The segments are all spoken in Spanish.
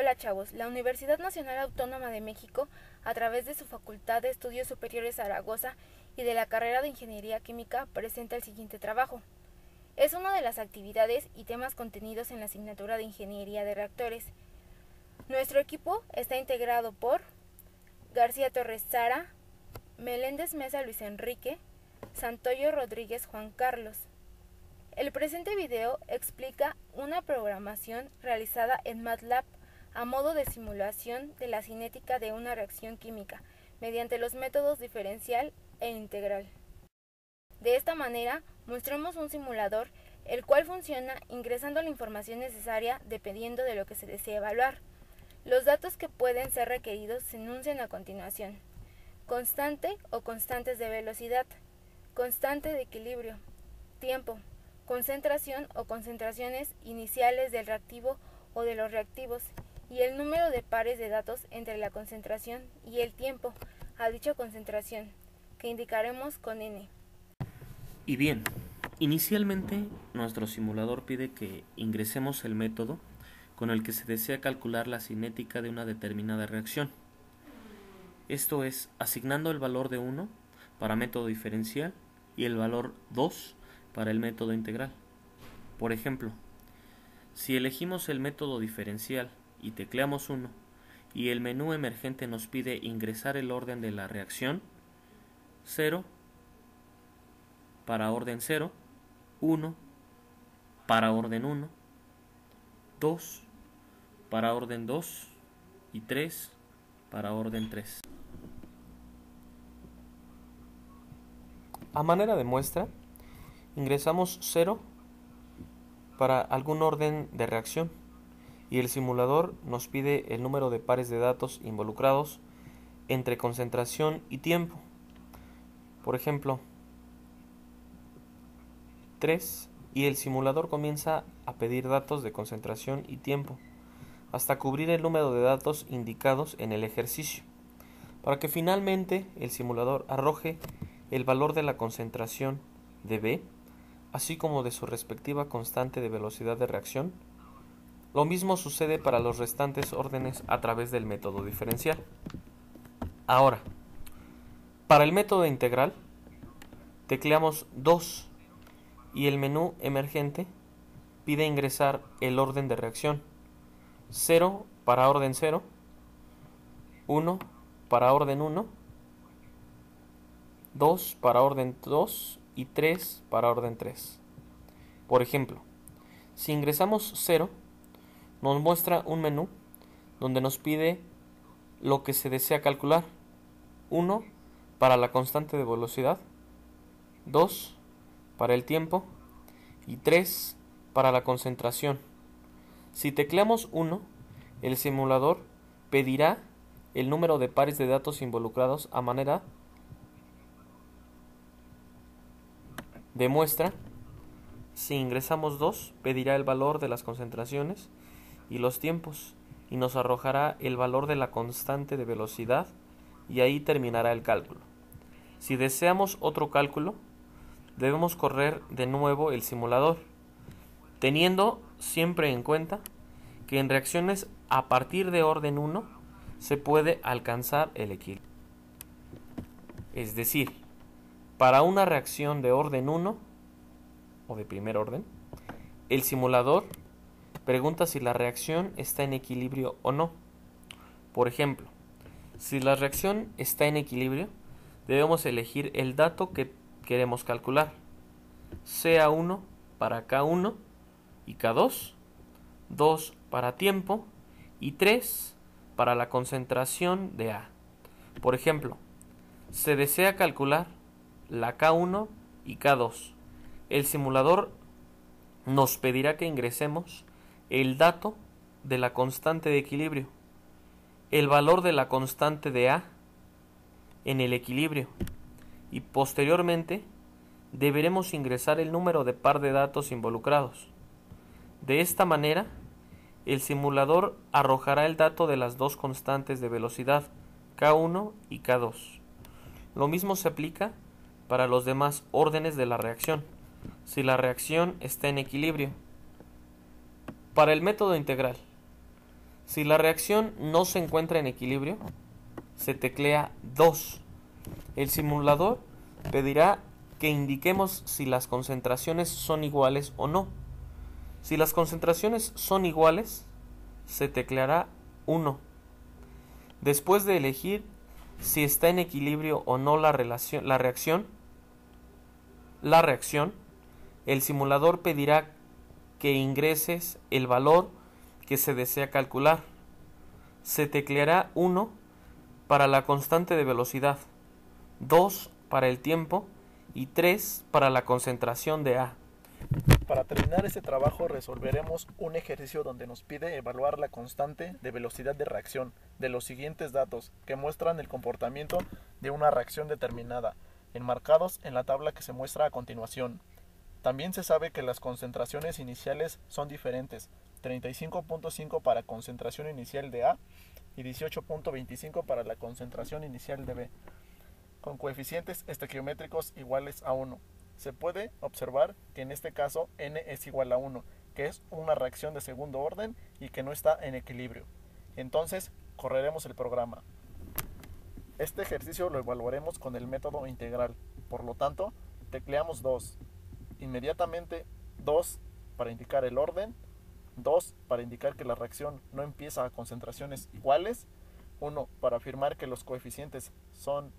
Hola chavos, la Universidad Nacional Autónoma de México, a través de su Facultad de Estudios Superiores Zaragoza y de la carrera de Ingeniería Química, presenta el siguiente trabajo. Es una de las actividades y temas contenidos en la asignatura de Ingeniería de Reactores. Nuestro equipo está integrado por García Torres Sara, Meléndez Mesa Luis Enrique, Santoyo Rodríguez Juan Carlos. El presente video explica una programación realizada en MATLAB a modo de simulación de la cinética de una reacción química mediante los métodos diferencial e integral. De esta manera, mostramos un simulador el cual funciona ingresando la información necesaria dependiendo de lo que se desee evaluar. Los datos que pueden ser requeridos se enuncian a continuación: constante o constantes de velocidad, constante de equilibrio, tiempo, concentración o concentraciones iniciales del reactivo o de los reactivos y el número de pares de datos entre la concentración y el tiempo a dicha concentración, que indicaremos con N. Y bien, inicialmente nuestro simulador pide que ingresemos el método con el que se desea calcular la cinética de una determinada reacción. Esto es, asignando el valor de 1 para método diferencial y el valor 2 para el método integral. Por ejemplo, si elegimos el método diferencial y tecleamos 1 y el menú emergente nos pide ingresar el orden de la reacción, 0 para orden 0, 1 para orden 1, 2 para orden 2 y 3 para orden 3. A manera de muestra, ingresamos 0 para algún orden de reacción y el simulador nos pide el número de pares de datos involucrados entre concentración y tiempo. Por ejemplo, 3, y el simulador comienza a pedir datos de concentración y tiempo hasta cubrir el número de datos indicados en el ejercicio, para que finalmente el simulador arroje el valor de la concentración de B, así como de su respectiva constante de velocidad de reacción. Lo mismo sucede para los restantes órdenes a través del método diferencial. Ahora, para el método integral, tecleamos 2 y el menú emergente pide ingresar el orden de reacción: 0 para orden 0, 1 para orden 1, 2 para orden 2 y 3 para orden 3. Por ejemplo, si ingresamos 0, nos muestra un menú donde nos pide lo que se desea calcular: 1 para la constante de velocidad, 2 para el tiempo y 3 para la concentración. Si tecleamos 1, el simulador pedirá el número de pares de datos involucrados a manera de muestra. Si ingresamos 2, pedirá el valor de las concentraciones y los tiempos y nos arrojará el valor de la constante de velocidad y ahí terminará el cálculo. Si deseamos otro cálculo, debemos correr de nuevo el simulador, teniendo siempre en cuenta que en reacciones a partir de orden 1 se puede alcanzar el equilibrio. Es decir, para una reacción de orden 1 o de primer orden, el simulador pregunta si la reacción está en equilibrio o no. Por ejemplo, si la reacción está en equilibrio, debemos elegir el dato que queremos calcular, sea 1 para K1 y K2, 2 para tiempo y 3 para la concentración de A. Por ejemplo, se desea calcular la K1 y K2. El simulador nos pedirá que ingresemos el dato de la constante de equilibrio, el valor de la constante de A en el equilibrio y posteriormente deberemos ingresar el número de par de datos involucrados. De esta manera, el simulador arrojará el dato de las dos constantes de velocidad, K1 y K2. Lo mismo se aplica para los demás órdenes de la reacción, si la reacción está en equilibrio. Para el método integral, Si la reacción no se encuentra en equilibrio, se teclea 2. El simulador pedirá que indiquemos si las concentraciones son iguales o no. Si las concentraciones son iguales, se tecleará 1. Después de elegir si está en equilibrio o no la reacción, el simulador pedirá que ingreses el valor que se desea calcular. Se tecleará 1 para la constante de velocidad, 2 para el tiempo y 3 para la concentración de A. Para terminar este trabajo resolveremos un ejercicio donde nos pide evaluar la constante de velocidad de reacción de los siguientes datos que muestran el comportamiento de una reacción determinada, enmarcados en la tabla que se muestra a continuación. También se sabe que las concentraciones iniciales son diferentes, 35.5 para concentración inicial de A y 18.25 para la concentración inicial de B, con coeficientes estequiométricos iguales a 1. Se puede observar que en este caso n es igual a 1, que es una reacción de segundo orden y que no está en equilibrio. Entonces, correremos el programa. Este ejercicio lo evaluaremos con el método integral. Por lo tanto, tecleamos 2. Inmediatamente 2 para indicar el orden, 2 para indicar que la reacción no empieza a concentraciones iguales, 1 para afirmar que los coeficientes son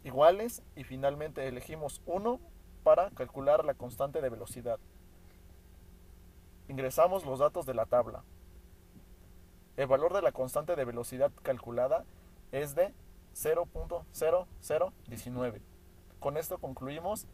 iguales y finalmente elegimos 1 para calcular la constante de velocidad. Ingresamos los datos de la tabla. El valor de la constante de velocidad calculada es de 0.0019. Con esto concluimos